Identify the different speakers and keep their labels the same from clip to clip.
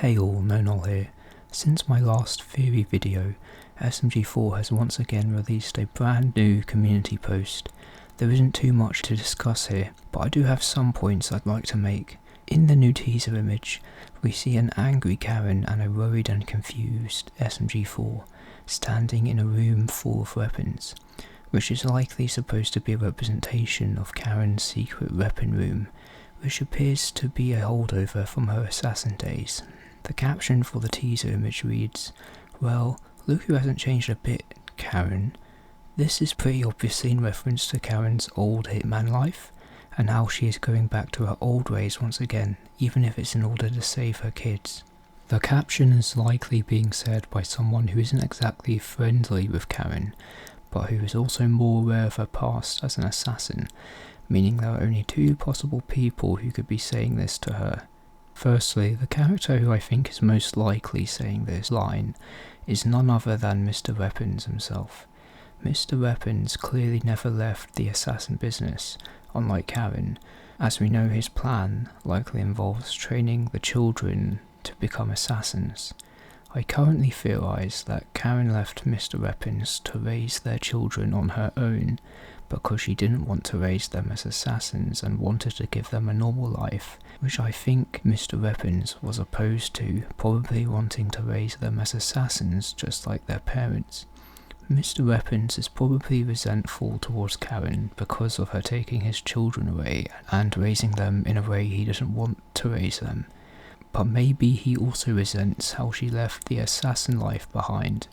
Speaker 1: Hey all, Nonol here. Since my last theory video, SMG4 has once again released a brand new community post. There isn't too much to discuss here, but I do have some points I'd like to make. In the new teaser image, we see an angry Karen and a worried and confused SMG4 standing in a room full of weapons, which is likely supposed to be a representation of Karen's secret weapon room, which appears to be a holdover from her assassin days. The caption for the teaser image reads, "Well, look who hasn't changed a bit, Karen." This is pretty obviously in reference to Karen's old Hitman life, and how she is going back to her old ways once again, even if it's in order to save her kids. The caption is likely being said by someone who isn't exactly friendly with Karen, but who is also more aware of her past as an assassin, meaning there are only two possible people who could be saying this to her. Firstly, the character who I think is most likely saying this line is none other than Mr Weapons himself. Mr Weapons clearly never left the assassin business, unlike Karen, as we know his plan likely involves training the children to become assassins. I currently theorise that Karen left Mr Weapons to raise their children on her own, because she didn't want to raise them as assassins and wanted to give them a normal life, which I think Mr Weapons was opposed to, probably wanting to raise them as assassins just like their parents. Mr Weapons is probably resentful towards Karen because of her taking his children away and raising them in a way he doesn't want to raise them. But maybe he also resents how she left the assassin life behind.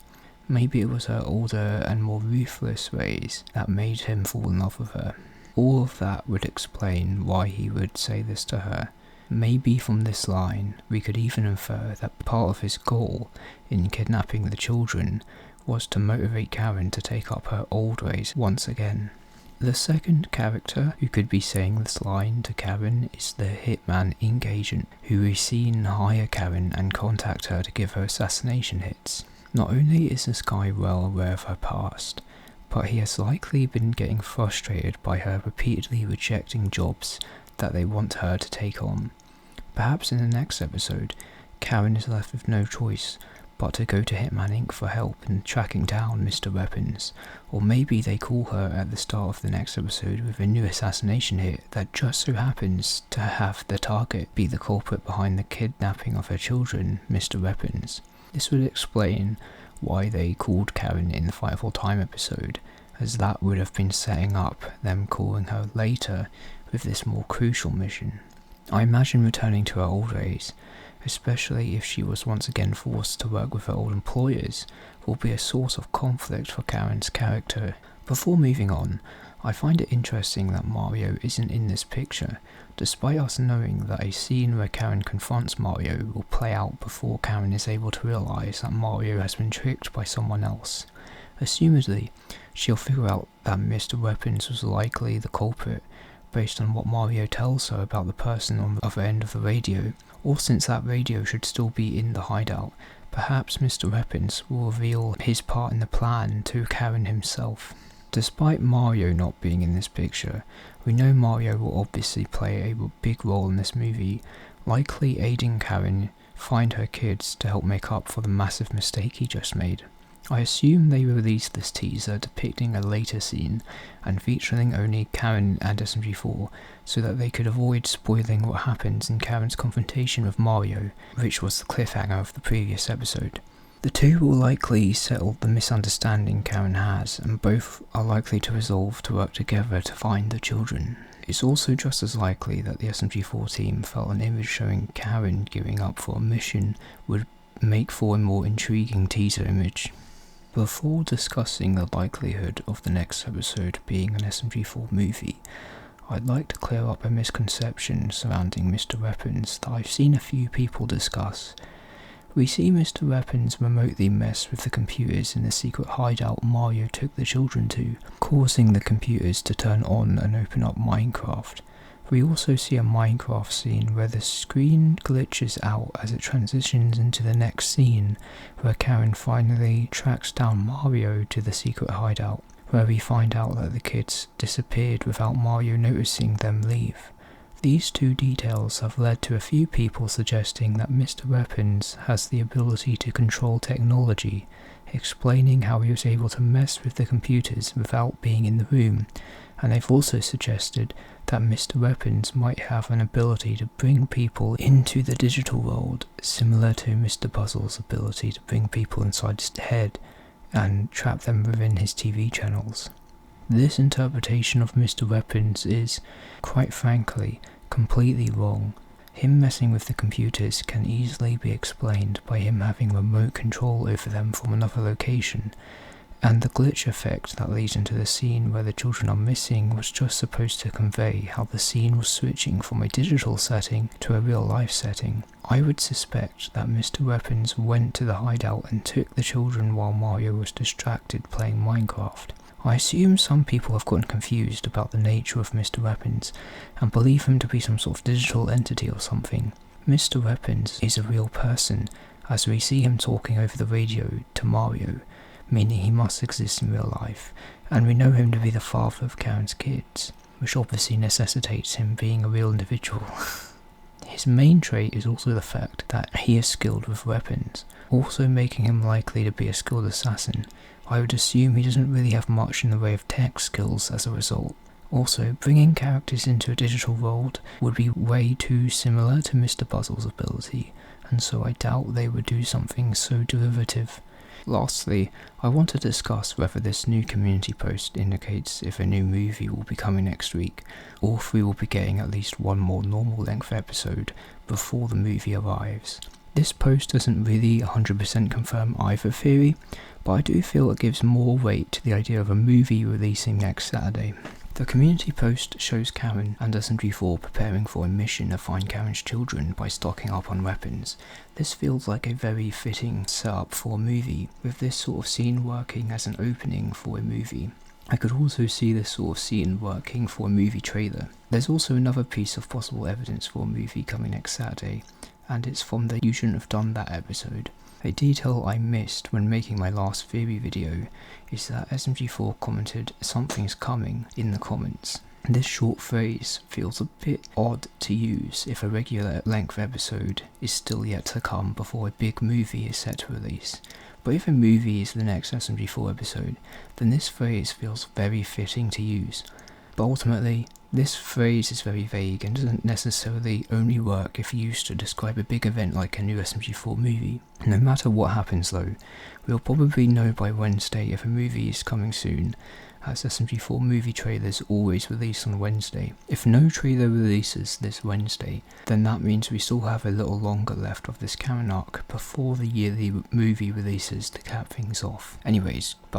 Speaker 1: Maybe it was her older and more ruthless ways that made him fall in love with her. All of that would explain why he would say this to her. Maybe from this line, we could even infer that part of his goal in kidnapping the children was to motivate Karen to take up her old ways once again. The second character who could be saying this line to Karen is the Hitman Inc agent, who we've seen hire Karen and contact her to give her assassination hits. Not only is this guy well aware of her past, but he has likely been getting frustrated by her repeatedly rejecting jobs that they want her to take on. Perhaps in the next episode, Karen is left with no choice but to go to Hitman Inc for help in tracking down Mr Weapons, or maybe they call her at the start of the next episode with a new assassination hit that just so happens to have the target be the culprit behind the kidnapping of her children, Mr Weapons. This would explain why they called Karen in the Fight for Time episode, as that would have been setting up them calling her later with this more crucial mission. I imagine returning to her old ways, especially if she was once again forced to work with her old employers, will be a source of conflict for Karen's character. Before moving on, I find it interesting that Mario isn't in this picture, despite us knowing that a scene where Karen confronts Mario will play out before Karen is able to realise that Mario has been tricked by someone else. Assumedly, she'll figure out that Mr Weapons was likely the culprit, based on what Mario tells her about the person on the other end of the radio, or since that radio should still be in the hideout, perhaps Mr Weapons will reveal his part in the plan to Karen himself. Despite Mario not being in this picture, we know Mario will obviously play a big role in this movie, likely aiding Karen find her kids to help make up for the massive mistake he just made. I assume they released this teaser depicting a later scene and featuring only Karen and SMG4 so that they could avoid spoiling what happens in Karen's confrontation with Mario, which was the cliffhanger of the previous episode. The two will likely settle the misunderstanding Karen has, and both are likely to resolve to work together to find the children. It's also just as likely that the SMG4 team felt an image showing Karen giving up for a mission would make for a more intriguing teaser image. Before discussing the likelihood of the next episode being an SMG4 movie, I'd like to clear up a misconception surrounding Mr Weapons that I've seen a few people discuss. We see Mr Weapons remotely mess with the computers in the secret hideout Mario took the children to, causing the computers to turn on and open up Minecraft. We also see a Minecraft scene where the screen glitches out as it transitions into the next scene, where Karen finally tracks down Mario to the secret hideout, where we find out that the kids disappeared without Mario noticing them leave. These two details have led to a few people suggesting that Mr Weapons has the ability to control technology, explaining how he was able to mess with the computers without being in the room, and they've also suggested that Mr Weapons might have an ability to bring people into the digital world, similar to Mr Puzzle's ability to bring people inside his head and trap them within his TV channels. This interpretation of Mr Weapons is, quite frankly, completely wrong. Him messing with the computers can easily be explained by him having remote control over them from another location, and the glitch effect that leads into the scene where the children are missing was just supposed to convey how the scene was switching from a digital setting to a real life setting. I would suspect that Mr Weapons went to the hideout and took the children while Mario was distracted playing Minecraft. I assume some people have gotten confused about the nature of Mr Weapons and believe him to be some sort of digital entity or something. Mr Weapons is a real person, as we see him talking over the radio to Mario, meaning he must exist in real life, and we know him to be the father of Karen's kids, which obviously necessitates him being a real individual. His main trait is also the fact that he is skilled with weapons, also making him likely to be a skilled assassin. I would assume he doesn't really have much in the way of tech skills as a result. Also, bringing characters into a digital world would be way too similar to Mr Puzzle's ability, and so I doubt they would do something so derivative. Lastly, I want to discuss whether this new community post indicates if a new movie will be coming next week, or if we will be getting at least one more normal length episode before the movie arrives. This post doesn't really 100% confirm either theory, but I do feel it gives more weight to the idea of a movie releasing next Saturday. The community post shows Karen and SMG4 preparing for a mission to find Karen's children by stocking up on weapons. This feels like a very fitting setup for a movie, with this sort of scene working as an opening for a movie. I could also see this sort of scene working for a movie trailer. There's also another piece of possible evidence for a movie coming next Saturday, and it's from the You Shouldn't Have Done That episode. A detail I missed when making my last theory video is that SMG4 commented "something's coming" in the comments. This short phrase feels a bit odd to use if a regular length episode is still yet to come before a big movie is set to release. But if a movie is the next SMG4 episode, then this phrase feels very fitting to use. But ultimately, this phrase is very vague and doesn't necessarily only work if used to describe a big event like a new SMG4 movie. No matter what happens though, we'll probably know by Wednesday if a movie is coming soon, as SMG4 movie trailers always release on Wednesday. If no trailer releases this Wednesday, then that means we still have a little longer left of this Karen arc before the yearly movie releases to cap things off. Anyways, bye.